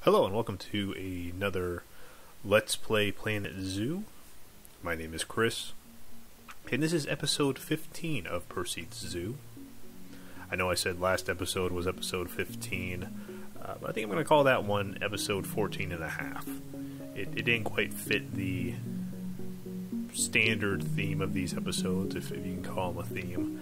Hello and welcome to another Let's Play Planet Zoo. My name is Chris, and this is episode 15 of Perseid Zoo. I know I said last episode was episode 15, but I think I'm going to call that one episode 14 and a half. It didn't quite fit the standard theme of these episodes, if you can call them a theme.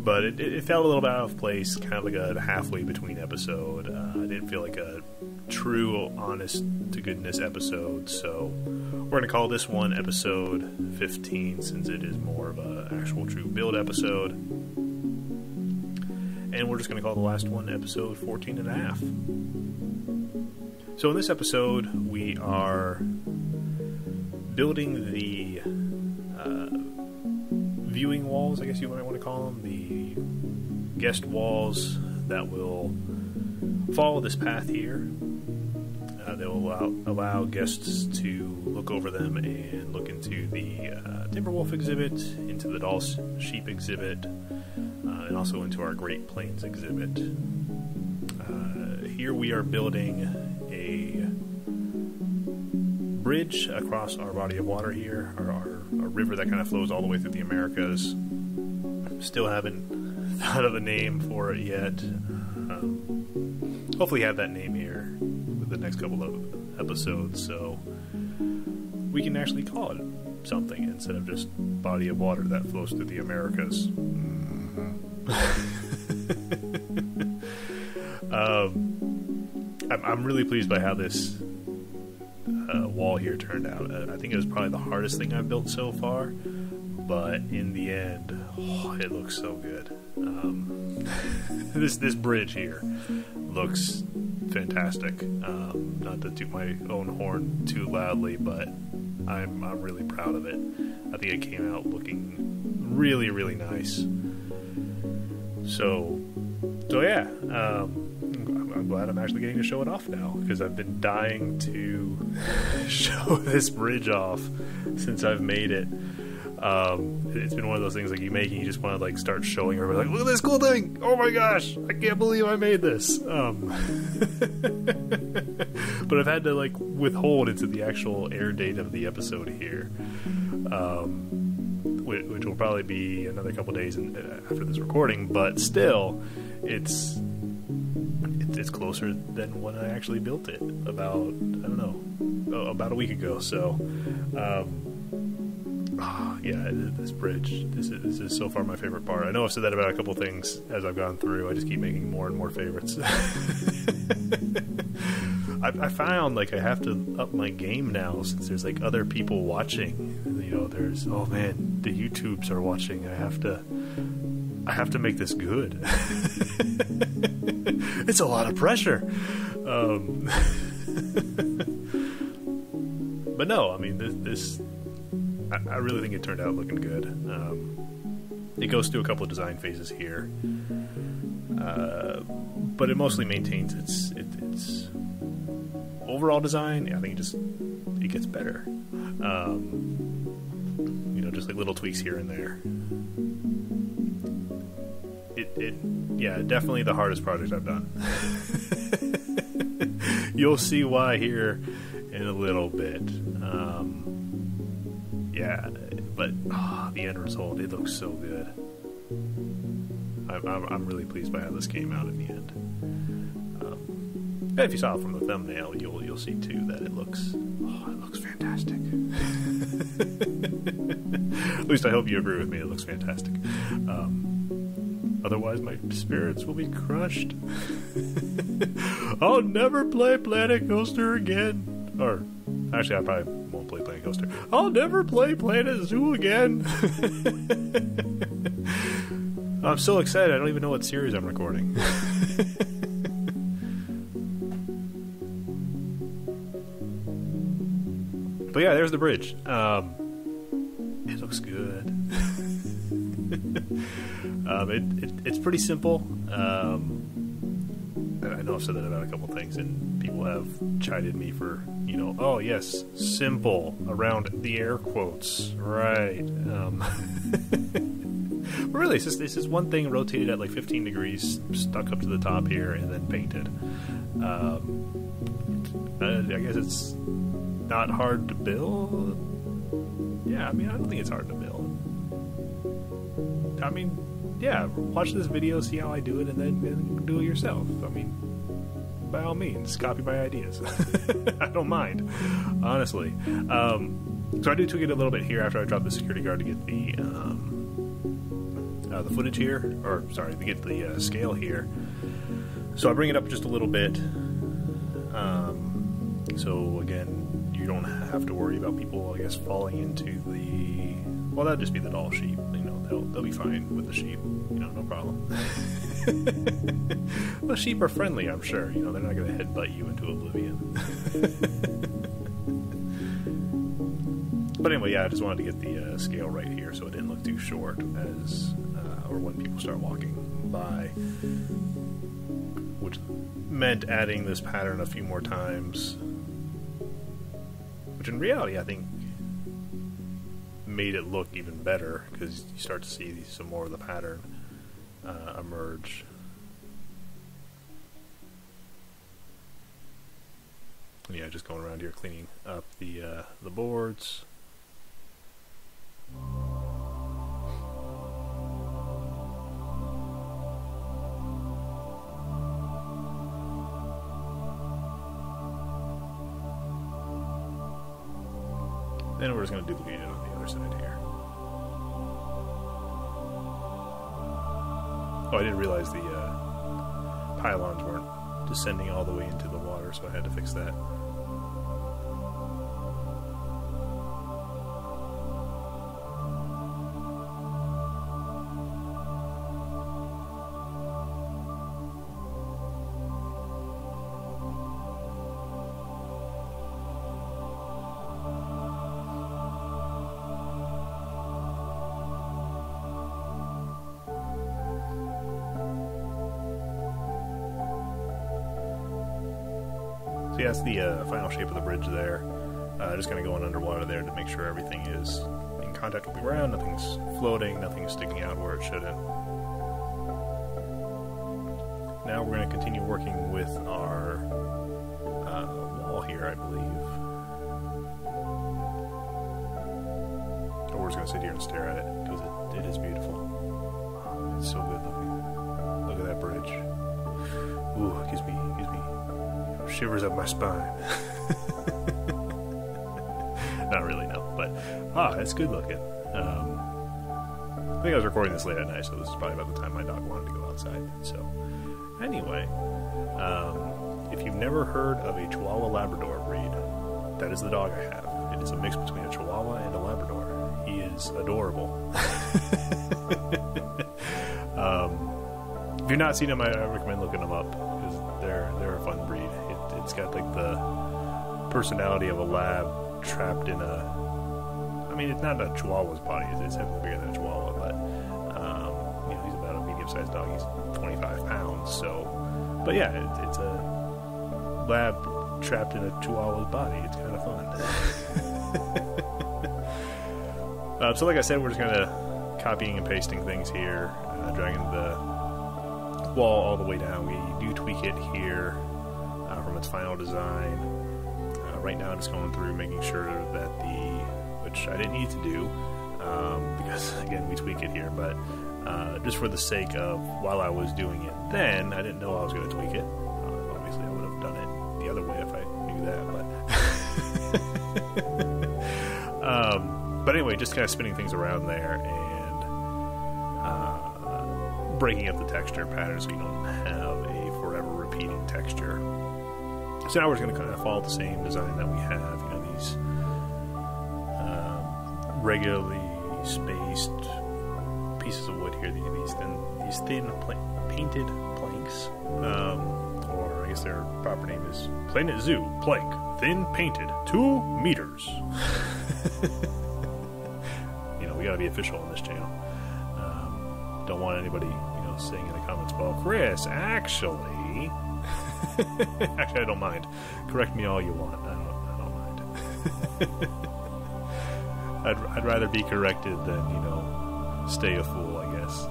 But it felt a little bit out of place, kind of like a halfway between episode. It didn't feel like a true, honest-to-goodness episode, so we're going to call this one episode 15, since it is more of an actual true build episode. And we're just going to call the last one episode 14 and a half. So in this episode, we are building the viewing walls, I guess you might want to call them, the guest walls that will follow this path here. They will allow guests to look over them and look into the Timberwolf exhibit, into the doll sheep exhibit, and also into our Great Plains exhibit. Here we are building a bridge across our body of water here, our river that kind of flows all the way through the Americas. Still haven't thought of a name for it yet. Hopefully have that name here with the next couple of episodes, so we can actually call it something instead of just body of water that flows through the Americas. I'm really pleased by how this wall here turned out. I think it was probably the hardest thing I've built so far, but in the end, it looks so good. This bridge here looks fantastic. Not to toot my own horn too loudly, but I'm really proud of it. I think it came out looking really, really nice. So yeah. I'm glad I'm actually getting to show it off now, because I've been dying to show this bridge off since I've made it. It's been one of those things like you make and you just want to like start showing everybody, like, look at this cool thing! Oh my gosh, I can't believe I made this. But I've had to like withhold into the actual air date of the episode here, which will probably be another couple days after this recording. But still, it's closer than when I actually built it about, I don't know, about a week ago. So yeah, this bridge, this is so far my favorite part. I know I've said that about a couple things as I've gone through. I just keep making more and more favorites. I found like I have to up my game now, since there's like other people watching. You know, there's, oh man, the YouTubes are watching. I have to make this good. It's a lot of pressure. But no, I mean, this I really think it turned out looking good. It goes through a couple of design phases here, but it mostly maintains its overall design. I think it gets better. You know, just like little tweaks here and there. Yeah, definitely the hardest project I've done. You'll see why here in a little bit. Yeah, but the end result, it looks so good. I'm really pleased by how this came out in the end. And if you saw it from the thumbnail, you'll see too that it looks fantastic. At least I hope you agree with me. It looks fantastic. Otherwise, my spirits will be crushed. I'll never play Planet Coaster again. Or, actually, I probably won't play Planet Coaster. I'll never play Planet Zoo again. I'm so excited, I don't even know what series I'm recording. But yeah, there's the bridge. It looks good. It's pretty simple. I know I've said that about a couple things, and people have chided me for, you know, oh yes, simple, around the air quotes, right. But really, this is one thing rotated at like 15 degrees, stuck up to the top here, and then painted. I guess it's not hard to build. Yeah, I mean, I don't think it's hard to build. I mean, yeah, watch this video, see how I do it, and then do it yourself. I mean, by all means, copy my ideas. I don't mind, honestly. So I do tweak it a little bit here after I drop the security guard to get the footage here, or sorry, to get the scale here. So I bring it up just a little bit. So again, you don't have to worry about people, I guess, falling into the. Well, that'd just be the doll sheep. You know, they'll be fine with the sheep. You know, no problem. The sheep are friendly, I'm sure. You know, they're not going to headbutt you into oblivion. But anyway, yeah, I just wanted to get the scale right here so it didn't look too short as, or when people start walking by, which meant adding this pattern a few more times, which in reality I think made it look even better because you start to see some more of the pattern emerge. And yeah, just going around here cleaning up the boards. Then we're just going to duplicate it on the other side here. Oh, I didn't realize the pylons weren't descending all the way into the water, so I had to fix that. So yeah, that's the final shape of the bridge there. Just kind of going underwater there to make sure everything is in contact with the ground, nothing's floating, nothing's sticking out where it shouldn't. Now we're going to continue working with our wall here, I believe. Or we're just going to sit here and stare at it, because it is beautiful. Oh, it's so good looking. Look at that bridge. Ooh, it gives me shivers up my spine. Not really, no, but it's good looking. I think I was recording this late at night, so this is probably about the time my dog wanted to go outside. So anyway, if you've never heard of a Chihuahua Labrador breed, that is the dog I have. It is a mix between a Chihuahua and a Labrador. He is adorable. If you've not seen him, I recommend looking them up, because they're a fun breed. It's got like the personality of a lab trapped in a. I mean, it's not a Chihuahua's body. It's heavily bigger than a Chihuahua, but you know, he's about a medium-sized dog. He's 25 pounds. So, but yeah, it's a lab trapped in a Chihuahua's body. It's kind of fun. So, like I said, we're just kind of copying and pasting things here, dragging the wall all the way down. We do tweak it here from its final design. Right now I'm just going through making sure that which I didn't need to do, because again we tweak it here, but just for the sake of while I was doing it then, I didn't know I was going to tweak it. Obviously I would have done it the other way if I knew that, but anyway, just kind of spinning things around there and breaking up the texture pattern so you don't have a forever repeating texture. So now we're just going to kind of follow the same design that we have, you know, these regularly spaced pieces of wood here, these thin painted planks, or I guess their proper name is Planet Zoo plank, thin painted, 2 meters. You know, we got to be official on this channel. Don't want anybody, you know, saying in the comments, well, Chris, actually. Actually, I don't mind. Correct me all you want. I don't mind. I'd rather be corrected than, you know, stay a fool, I guess. guess.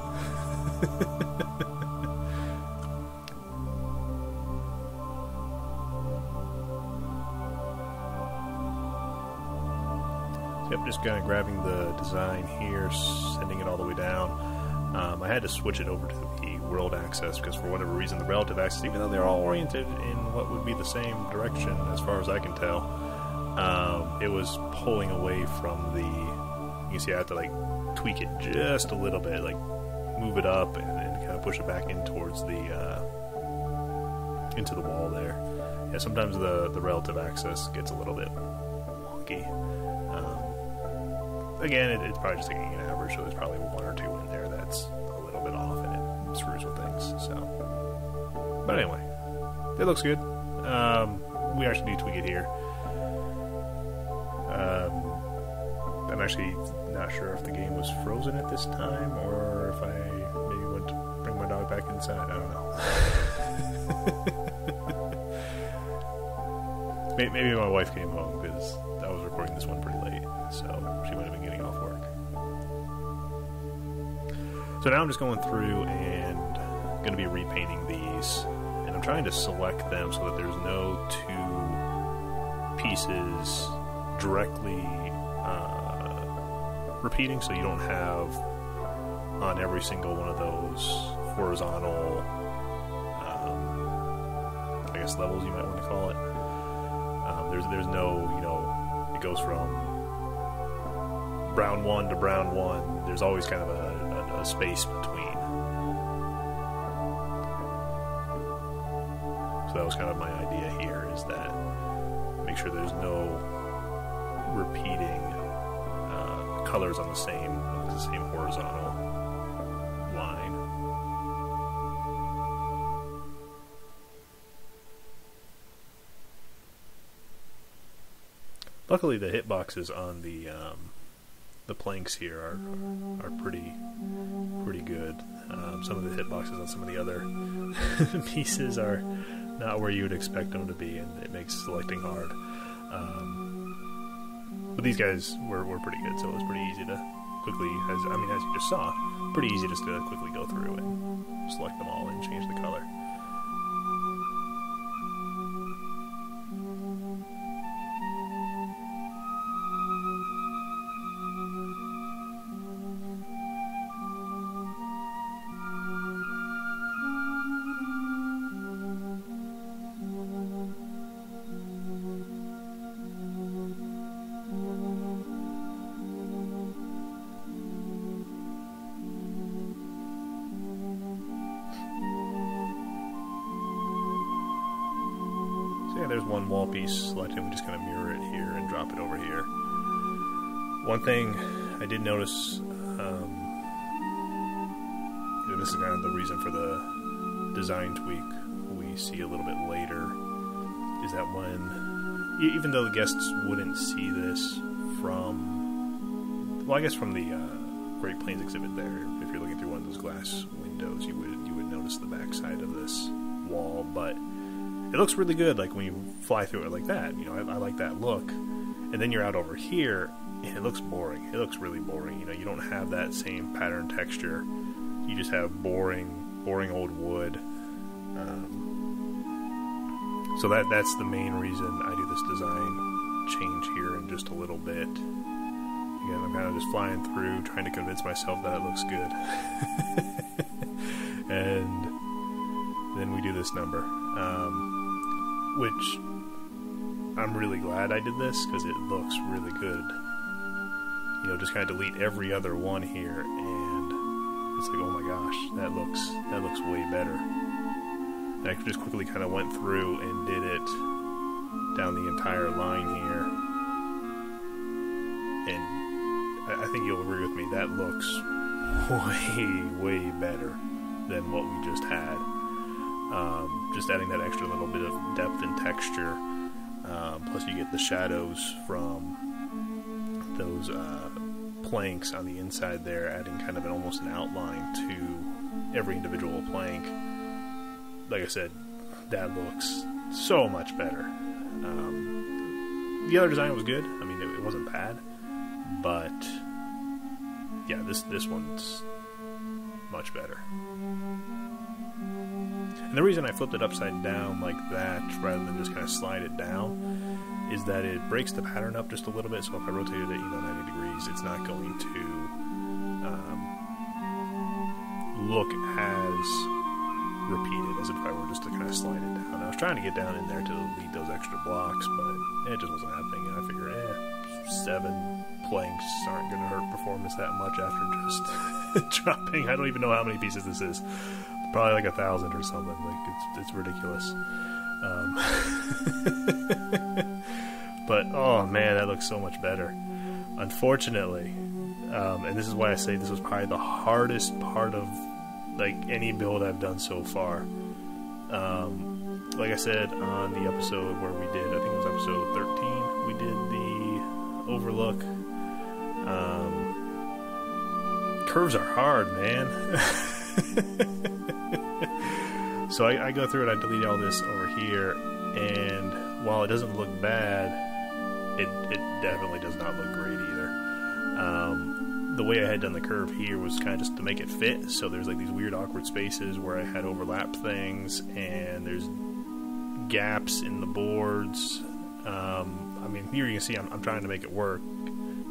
Yep, just kind of grabbing the design here, sending it all the way down. I had to switch it over to the world axis because for whatever reason the relative axis, even though they're all oriented in what would be the same direction as far as I can tell, it was pulling away from the, you can see I have to like tweak it just a little bit, like move it up and kind of push it back in towards the into the wall there. Yeah, sometimes the relative axis gets a little bit wonky. Again, it's probably just taking an average, so there's probably one or two in there that's a little bit off and it screws with things. So, but anyway, it looks good. We actually do tweak it here. I'm actually not sure if the game was frozen at this time or if I maybe went to bring my dog back inside. I don't know. Maybe my wife came home because I was recording this one pretty late, so she might have been getting off work. So now I'm just going through and going to be repainting these, and I'm trying to select them so that there's no two pieces directly repeating, so you don't have on every single one of those horizontal I guess levels you might want to call it. There's no, you know, it goes from brown 1 to brown 1. There's always kind of a space between. So that was kind of my idea here, is that make sure there's no repeating colors on the same horizontal line. Luckily, the hitboxes on the planks here are pretty good. Some of the hitboxes on some of the other pieces are not where you would expect them to be, and it makes selecting hard. But these guys were pretty good, so it was pretty easy to quickly, as you just saw, pretty easy just to quickly go through and select them all and change the color. Yeah, there's one wall piece selected. We just kind of mirror it here and drop it over here. One thing I did notice, this is kind of the reason for the design tweak we see a little bit later, is that when, even though the guests wouldn't see this from, well, I guess from the Great Plains exhibit there, if you're looking through one of those glass windows, you would notice the back side of this wall, but it looks really good, like when you fly through it like that. You know, I like that look. And then you're out over here, and it looks boring. It looks really boring. You know, you don't have that same pattern texture. You just have boring old wood. So that's the main reason I do this design change here in just a little bit. Again, I'm kind of just flying through, trying to convince myself that it looks good. And then we do this number. Which I'm really glad I did this, because it looks really good. You know, just kind of delete every other one here, and it's like, oh my gosh, that looks way better. And I just quickly kind of went through and did it down the entire line here, and I think you'll agree with me, that looks way better than what we just had. Just adding that extra little bit of depth and texture, plus you get the shadows from those planks on the inside there, adding kind of almost an outline to every individual plank. Like I said, that looks so much better. The other design was good. I mean, it wasn't bad, but yeah, this one's much better. And the reason I flipped it upside down like that rather than just kind of slide it down is that it breaks the pattern up just a little bit. So if I rotated it, 90 degrees, it's not going to look as repeated as if I were just to kind of slide it down. I was trying to get down in there to delete those extra blocks, but it just wasn't happening. And I figured, 7 planks aren't going to hurt performance that much after just dropping. I don't even know how many pieces this is. Probably like 1,000 or something. Like it's ridiculous. But oh man, that looks so much better. Unfortunately, and this is why I say this was probably the hardest part of like any build I've done so far. Like I said on the episode where we did, I think it was episode 13, we did the overlook. Curves are hard, man. So I go through it, I delete all this over here, and while it doesn't look bad, it definitely does not look great either. The way I had done the curve here was kind of just to make it fit, so there's like these weird awkward spaces where I had overlapped things, and there's gaps in the boards. I mean, here you can see I'm trying to make it work,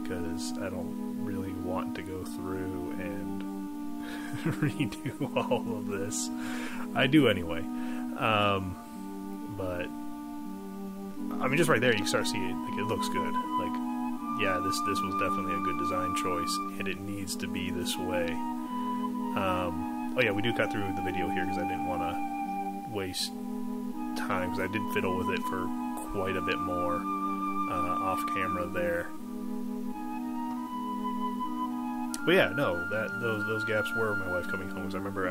because I don't really want to go through and redo all of this. I do anyway. But I mean, just right there you can start seeing it. Like, it looks good. Like, yeah, this was definitely a good design choice, and it needs to be this way. Oh yeah, we do cut through the video here because I didn't want to waste time, because I did fiddle with it for quite a bit more off camera there. But yeah, no, those gaps were my wife coming home, because I remember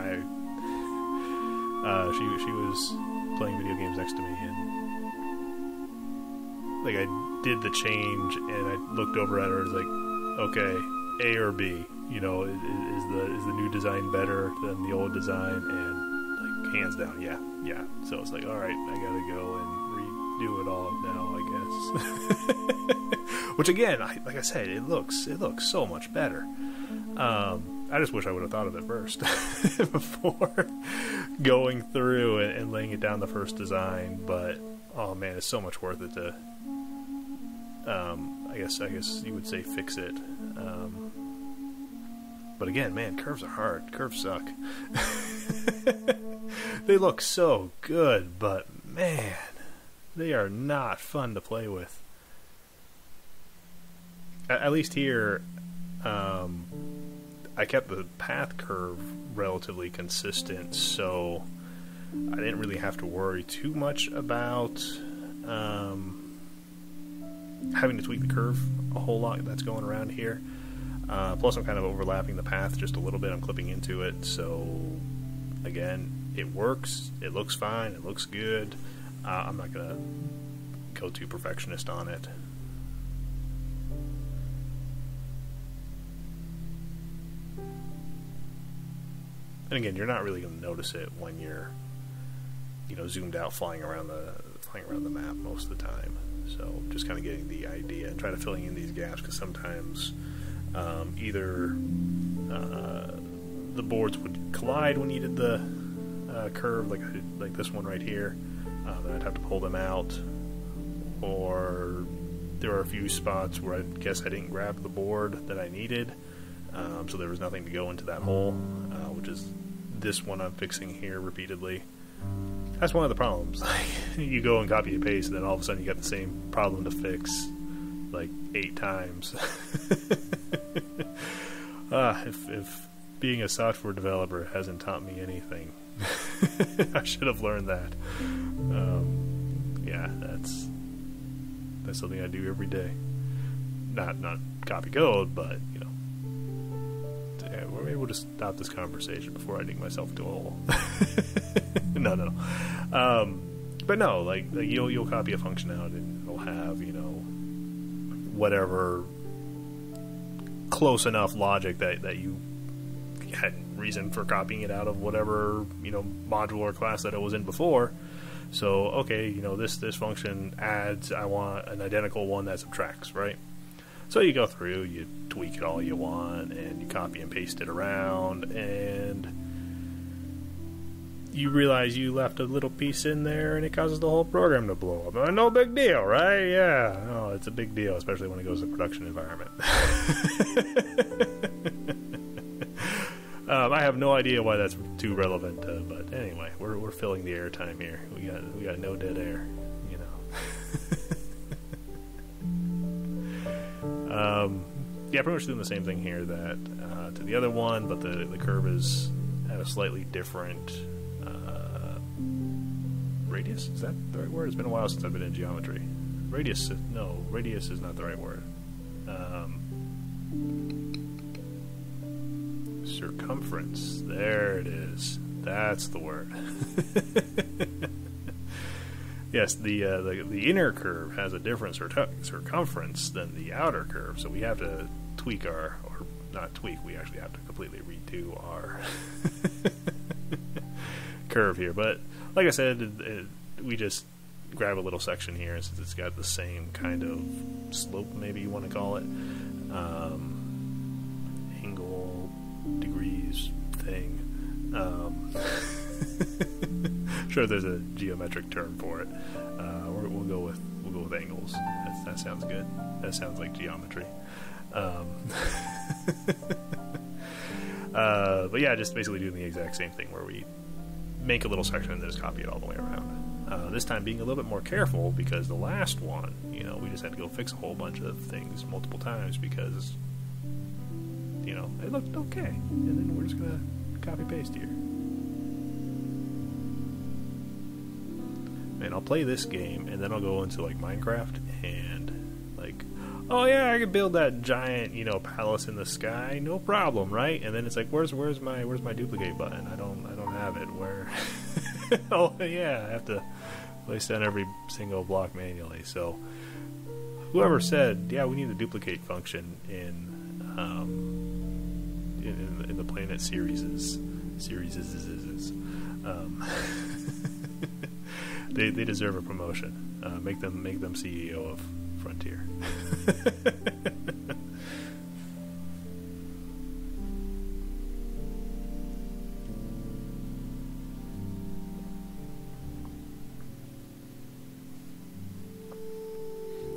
she was playing video games next to me, and like I did the change, and I looked over at her and was like, okay, A or B, is the new design better than the old design? And like, hands down, yeah. So it's like, all right, I gotta go and redo it all now, I guess. Which again, like I said, it looks so much better. I just wish I would have thought of it first before going through and laying it down the first design. But oh man, it's so much worth it to I guess you would say fix it. But again, man, curves are hard. Curves suck. They look so good, but man, they are not fun to play with. At least here, I kept the path curve relatively consistent, so I didn't really have to worry too much about having to tweak the curve a whole lot that's going around here. Plus I'm kind of overlapping the path just a little bit. I'm clipping into it, so again, it works, it looks fine, it looks good. I'm not gonna go too perfectionist on it. And again, you're not really going to notice it when you're, zoomed out, flying around the map most of the time. So just kind of getting the idea and trying to filling in these gaps, because sometimes either the boards would collide when you did the curve, like this one right here, and I'd have to pull them out, or there are a few spots where I guess I didn't grab the board that I needed. So there was nothing to go into that hole, which is this one I'm fixing here repeatedly. That's one of the problems. You go and copy and paste, and then all of a sudden you got the same problem to fix like 8 times. If being a software developer hasn't taught me anything, I should have learned that. Yeah, that's something I do every day. Not copy code, but maybe we'll just stop this conversation before I dig myself into a hole. No. But no, like you'll copy a functionality and it'll have, whatever close enough logic that you had reason for copying it out of whatever, module or class that it was in before. So, okay, this function adds, I want an identical one that subtracts, right? So you go through, you tweak it all you want, and you copy and paste it around, and you realize you left a little piece in there, and it causes the whole program to blow up. No big deal, right? Yeah, no, it's a big deal, especially when it goes to a production environment. I have no idea why that's too relevant, but anyway, we're filling the airtime here. We got no dead air, you know. Yeah, pretty much doing the same thing here that to the other one, but the curve is at a slightly different radius. Is that the right word? It's been a while since I've been in geometry. Radius is not the right word. Circumference. There it is. That's the word. Yes, the inner curve has a different circumference than the outer curve, so we have to tweak or not tweak, we actually have to completely redo our curve here. But like I said, we just grab a little section here, since it's got the same kind of slope, maybe you want to call it, angle, degrees thing. Sure, there's a geometric term for it. We'll go with angles. That sounds good. That sounds like geometry. But yeah, just basically doing the exact same thing where we make a little section and then just copy it all the way around. This time being a little bit more careful, because the last one, you know, we just had to go fix a whole bunch of things multiple times because, you know, it looked okay. And then we're just gonna copy paste here. And I'll play this game, and then I'll go into like Minecraft and like, oh yeah, I could build that giant, you know, palace in the sky, no problem, right? And then it's like, where's my duplicate button? I don't have it. Where? Oh yeah, I have to place down every single block manually. So whoever said, yeah, we need a duplicate function in the Planet series. They deserve a promotion. Make them CEO of Frontier.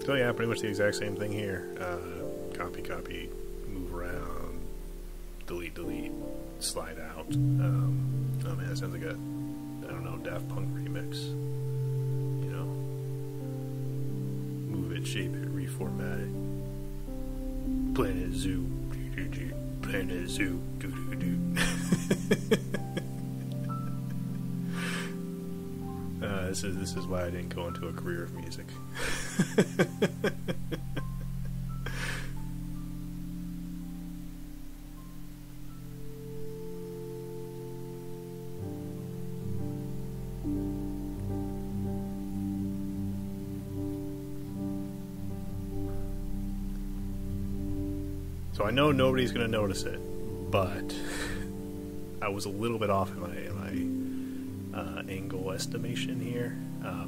So yeah, pretty much the exact same thing here. Copy, move around, delete, slide out. Oh man, that sounds like a, I don't know, Daft Punk remix. You know, move it, shape it, reformat it. Planet Zoo, Planet Zoo, This is why I didn't go into a career of music. So I know nobody's going to notice it, but I was a little bit off in my angle estimation here.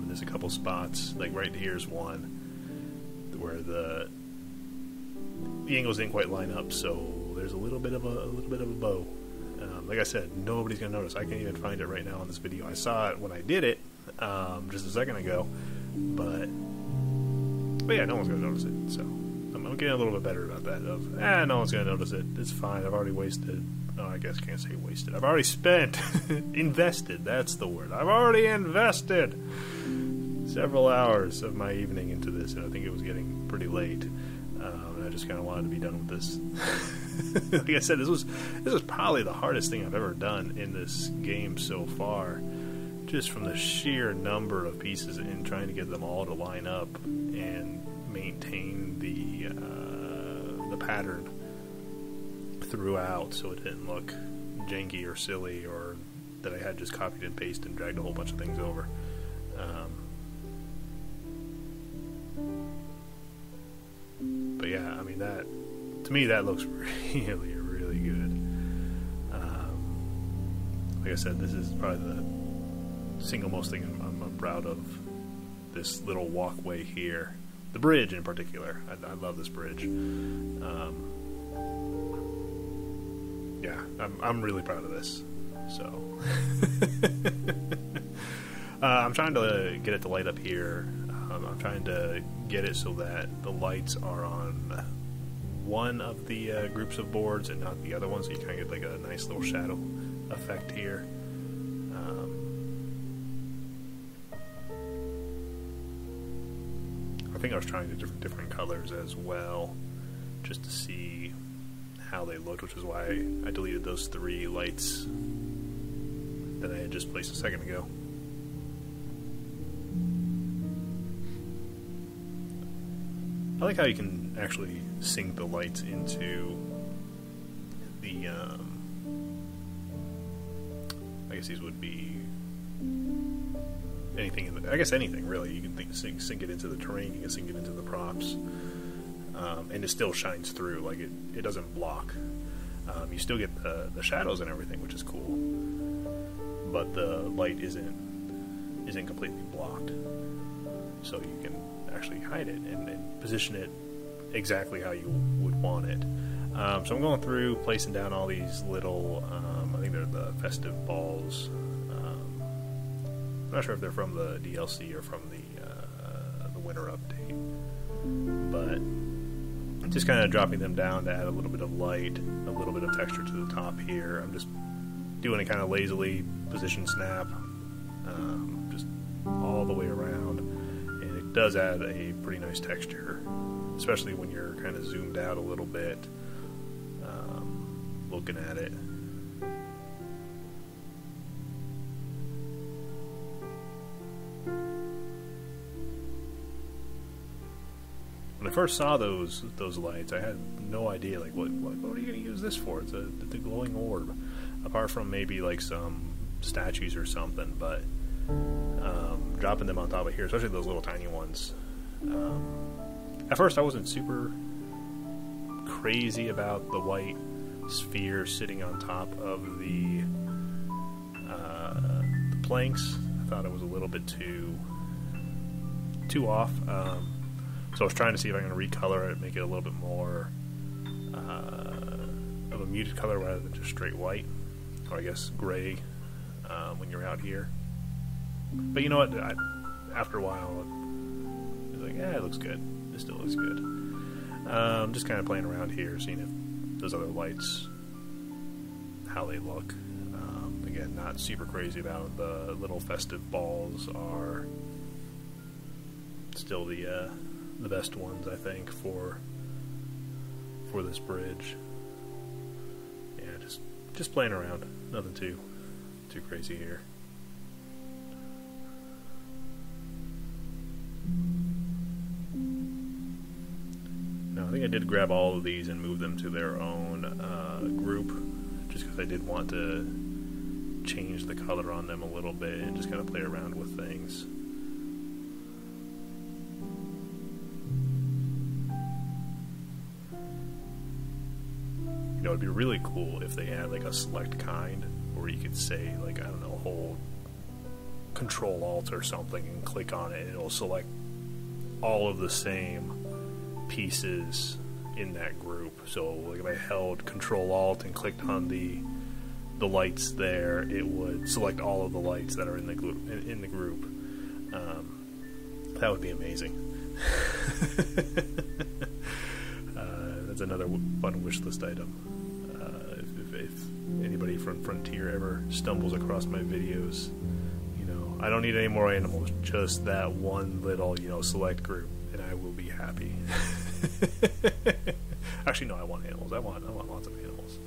There's a couple spots, like right here's one where the angles didn't quite line up, so there's a little bit of a bow. Like I said, nobody's gonna notice. I can't even find it right now on this video. I saw it when I did it just a second ago, but yeah, no one's gonna notice it. So I'm getting a little bit better about that. No one's gonna notice it. It's fine. I've already wasted. No, I guess I can't say wasted. I've already spent, invested. That's the word. I've already invested several hours of my evening into this, and I think it was getting pretty late. And I just kind of wanted to be done with this. Like I said, this was probably the hardest thing I've ever done in this game so far, just from the sheer number of pieces and trying to get them all to line up and maintain the pattern throughout, so it didn't look janky or silly, or that I had just copied and pasted and dragged a whole bunch of things over. But yeah, I mean, that to me that looks really, really good. Like I said, this is probably the single most thing I'm proud of. This little walkway here, the bridge in particular. I love this bridge. Yeah, I'm really proud of this. So I'm trying to get it to light up here. I'm trying to get it so that the lights are on one of the groups of boards and not the other one, so you kind of get like a nice little shadow effect here. I think I was trying different colors as well, just to see how they looked, which is why I deleted those 3 lights that I had just placed a second ago. I like how you can actually sync the lights into the, I guess these would be anything, I guess anything really. You can sync it into the terrain, you can sync it into the props, and it still shines through, like it doesn't block. You still get the shadows and everything, which is cool, but the light isn't completely blocked, so you can actually hide it and position it exactly how you would want it. So I'm going through, placing down all these little, I think they're the festive balls. I'm not sure if they're from the DLC or from the winter update, but just kind of dropping them down to add a little bit of light, a little bit of texture to the top here. I'm just doing it kind of lazily, position snap, just all the way around, and it does add a pretty nice texture, especially when you're kind of zoomed out a little bit, looking at it. When I first saw those lights, I had no idea, like, what are you going to use this for? It's a glowing orb, apart from maybe like some statues or something. But dropping them on top of here, especially those little tiny ones. At first, I wasn't super crazy about the white sphere sitting on top of the planks. I thought it was a little bit too off. So I was trying to see if I can recolor it, make it a little bit more of a muted color rather than just straight white, or I guess gray when you're out here. But you know what? After a while, it's like, yeah, it looks good. It still looks good. Just kind of playing around here, seeing if those other lights, how they look. Again, not super crazy about the little festive balls. Are still the best ones, I think, for this bridge. Yeah, just playing around, nothing too crazy here. Now, I think I did grab all of these and move them to their own group, just because I did want to change the color on them a little bit and just kind of play around with things. You know, it'd be really cool if they had like a select kind, where you could say, like, I don't know, hold Control-Alt or something and click on it, and it'll select all of the same pieces in that group. So like if I held Control-Alt and clicked on the lights there, it would select all of the lights that are in the group. That would be amazing. That's another fun wish list item. If anybody from Frontier ever stumbles across my videos, you know, I don't need any more animals, just that one little, you know, select group, and I will be happy. Actually, no, I want animals. I want lots of animals.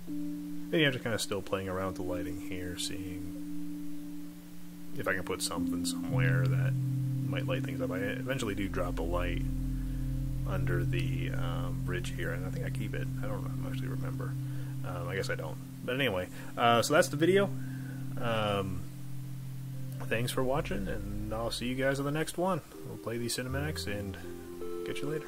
Maybe I'm just kind of still playing around with the lighting here, seeing if I can put something somewhere that might light things up. I eventually do drop a light under the bridge here, and I think I keep it. I don't actually remember. I guess I don't. But anyway, so that's the video. Thanks for watching, and I'll see you guys on the next one. We'll play these cinematics and catch you later.